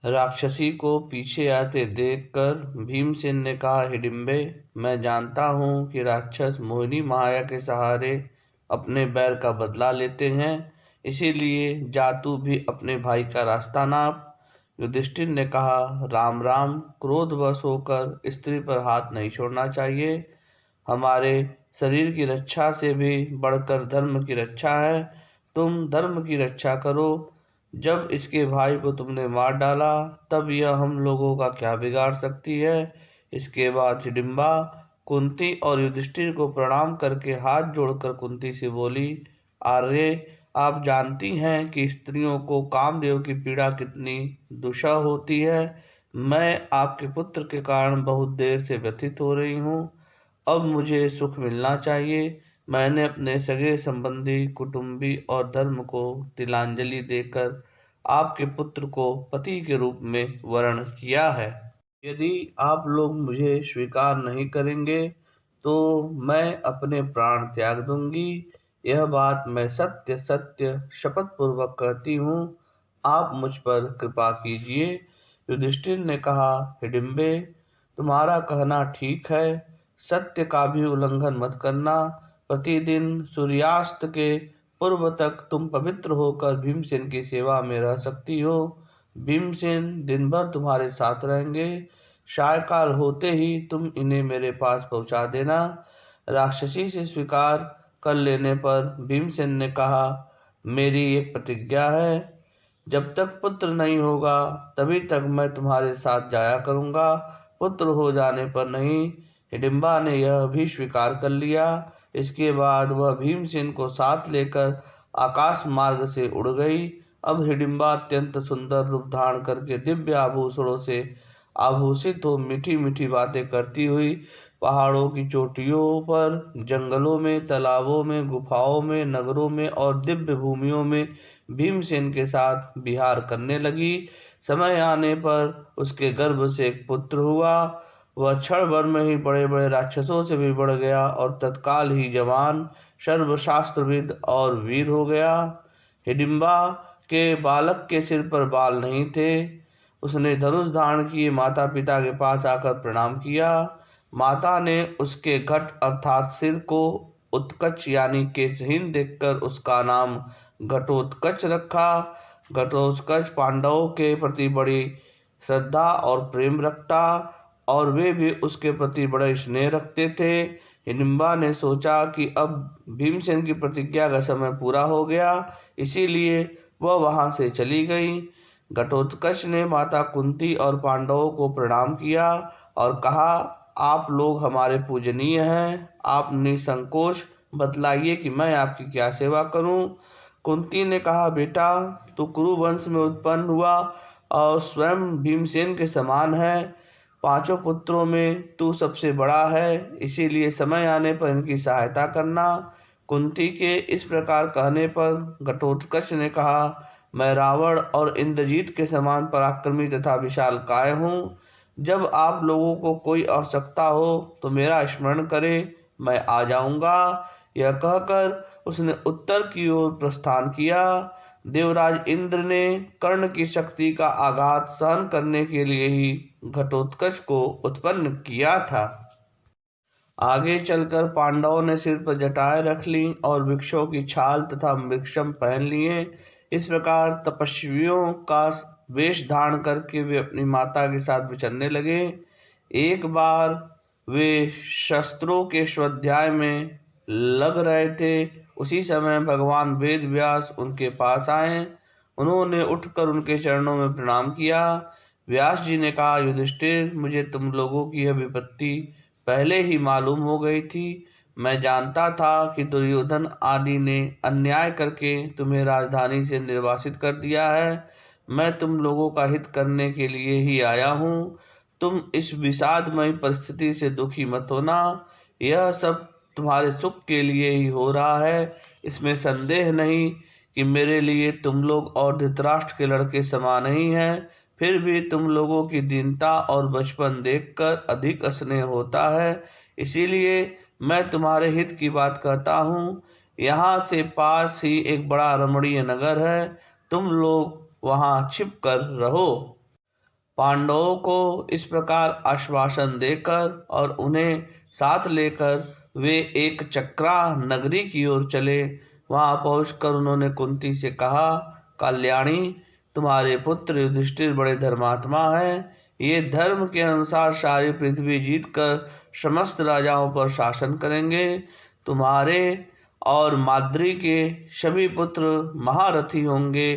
राक्षसी को पीछे आते देखकर भीमसेन ने कहा, हिडिंबे, मैं जानता हूँ कि राक्षस मोहिनी माया के सहारे अपने बैर का बदला लेते हैं, इसीलिए जा तू भी अपने भाई का रास्ता नाप। युधिष्ठिर ने कहा, राम राम, क्रोधवश होकर स्त्री पर हाथ नहीं छोड़ना चाहिए। हमारे शरीर की रक्षा से भी बढ़कर धर्म की रक्षा है। तुम धर्म की रक्षा करो। जब इसके भाई को तुमने मार डाला, तब यह हम लोगों का क्या बिगाड़ सकती है। इसके बाद हिडिंबा कुंती और युधिष्ठिर को प्रणाम करके हाथ जोड़कर कुंती से बोली, आर्य, आप जानती हैं कि स्त्रियों को कामदेव की पीड़ा कितनी दुषः होती है। मैं आपके पुत्र के कारण बहुत देर से व्यथित हो रही हूँ। अब मुझे सुख मिलना चाहिए। मैंने अपने सगे संबंधी, कुटुंबी और धर्म को तिलांजलि देकर आपके पुत्र को पति के रूप में वरण किया है। यदि आप लोग मुझे स्वीकार नहीं करेंगे तो मैं अपने प्राण त्याग दूंगी। यह बात मैं सत्य सत्य शपथ पूर्वक कहती हूँ। आप मुझ पर कृपा कीजिए। युधिष्ठिर ने कहा, हिडिंबे, तुम्हारा कहना ठीक है। सत्य का भी उल्लंघन मत करना। प्रतिदिन सूर्यास्त के पूर्व तक तुम पवित्र होकर भीमसेन की सेवा में रह सकती हो। भीमसेन दिन भर तुम्हारे साथ रहेंगे। सायकाल होते ही तुम इन्हें मेरे पास पहुंचा देना। राक्षसी से स्वीकार कर लेने पर भीमसेन ने कहा, मेरी एक प्रतिज्ञा है, जब तक पुत्र नहीं होगा तभी तक मैं तुम्हारे साथ जाया करूंगा, पुत्र हो जाने पर नहीं। हिडिंबा ने यह भी स्वीकार कर लिया। इसके बाद वह भीमसेन को साथ लेकर आकाश मार्ग से उड़ गई। अब हिडिंबा अत्यंत सुंदर रूप धारण करके दिव्य आभूषणों से आभूषित हो मीठी मीठी बातें करती हुई पहाड़ों की चोटियों पर, जंगलों में, तालाबों में, गुफाओं में, नगरों में और दिव्य भूमियों में भीमसेन के साथ विहार करने लगी। समय आने पर उसके गर्भ से एक पुत्र हुआ। वह क्षण भर में ही बड़े बड़े राक्षसों से भी बढ़ गया और तत्काल ही जवान, सर्वशास्त्रविद और वीर हो गया। हिडिंबा के बालक के सिर पर बाल नहीं थे। उसने धनुष धारण किए माता पिता के पास आकर प्रणाम किया। माता ने उसके घट अर्थात सिर को उत्कच यानी केशहीन देखकर उसका नाम घटोत्कच रखा। घटोत्कच पांडवों के प्रति बड़ी श्रद्धा और प्रेम रखता और वे भी उसके प्रति बड़े स्नेह रखते थे। हिडिंबा ने सोचा कि अब भीमसेन की प्रतिज्ञा का समय पूरा हो गया, इसीलिए वह वहां से चली गई। घटोत्कच ने माता कुंती और पांडवों को प्रणाम किया और कहा, आप लोग हमारे पूजनीय हैं। आप निसंकोच बतलाइए कि मैं आपकी क्या सेवा करूं। कुंती ने कहा, बेटा, तू कुरु वंश में उत्पन्न हुआ और स्वयं भीमसेन के समान है। पांचों पुत्रों में तू सबसे बड़ा है, इसीलिए समय आने पर इनकी सहायता करना। कुंती के इस प्रकार कहने पर घटोत्कच ने कहा, मैं रावण और इंद्रजीत के समान पराक्रमी तथा विशालकाय हूँ। जब आप लोगों को कोई आवश्यकता हो तो मेरा स्मरण करें, मैं आ जाऊंगा। यह कहकर उसने उत्तर की ओर प्रस्थान किया। देवराज इंद्र ने कर्ण की शक्ति का आघात सहन करने के लिए ही घटोत्कच को उत्पन्न किया था। आगे चलकर पांडवों ने सिर पर जटाएं रख ली और वृक्षों की छाल तथा वृक्षम पहन लिए। इस प्रकार तपस्वियों का वेश धारण करके वे अपनी माता के साथ विचरने लगे। एक बार वे शस्त्रों के स्वाध्याय में लग रहे थे। उसी समय भगवान वेद व्यास उनके पास आए। उन्होंने उठकर उनके चरणों में प्रणाम किया। व्यास जी ने कहा, युधिष्ठिर, मुझे तुम लोगों की यह विपत्ति पहले ही मालूम हो गई थी। मैं जानता था कि दुर्योधन आदि ने अन्याय करके तुम्हें राजधानी से निर्वासित कर दिया है। मैं तुम लोगों का हित करने के लिए ही आया हूँ। तुम इस विषादमय परिस्थिति से दुखी मत होना। यह सब तुम्हारे सुख के लिए ही हो रहा है। इसमें संदेह नहीं कि मेरे लिए तुम लोग और धृतराष्ट्र के लड़के समान ही हैं। फिर भी तुम लोगों की दीनता और बचपन देखकर अधिक स्नेह होता है, इसीलिए मैं तुम्हारे हित की बात कहता हूँ। यहाँ से पास ही एक बड़ा रमणीय नगर है, तुम लोग वहाँ छिप कर रहो। पांडवों को इस प्रकार आश्वासन देकर और उन्हें साथ लेकर वे एक चक्रा नगरी की ओर चले। वहां पहुंचकर उन्होंने कुंती से कहा, कल्याणी, तुम्हारे पुत्र युधिष्ठिर बड़े धर्मात्मा हैं। ये धर्म के अनुसार सारी पृथ्वी जीतकर समस्त राजाओं पर शासन करेंगे। तुम्हारे और माद्री के सभी पुत्र महारथी होंगे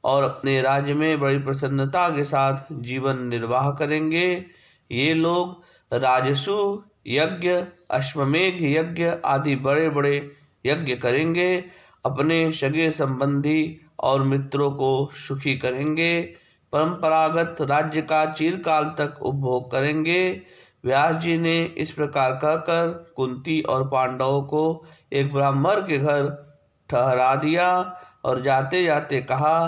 और अपने राज्य में बड़ी प्रसन्नता के साथ जीवन निर्वाह करेंगे। ये लोग राजसु यज्ञ, अश्वमेघ यज्ञ आदि बड़े बड़े यज्ञ करेंगे, अपने सगे संबंधी और मित्रों को सुखी करेंगे, परंपरागत राज्य का चिरकाल तक उपभोग करेंगे। व्यास जी ने इस प्रकार कहकर कुंती और पांडवों को एक ब्राह्मण के घर ठहरा दिया और जाते जाते कहा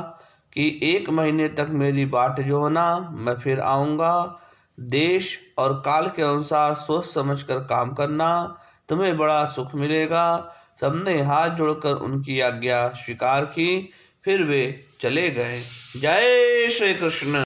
कि 1 महीने तक मेरी बाट जोहना, मैं फिर आऊँगा। देश और काल के अनुसार सोच समझकर काम करना, तुम्हें बड़ा सुख मिलेगा। सबने हाथ जोड़कर उनकी आज्ञा स्वीकार की, फिर वे चले गए। जय श्री कृष्ण।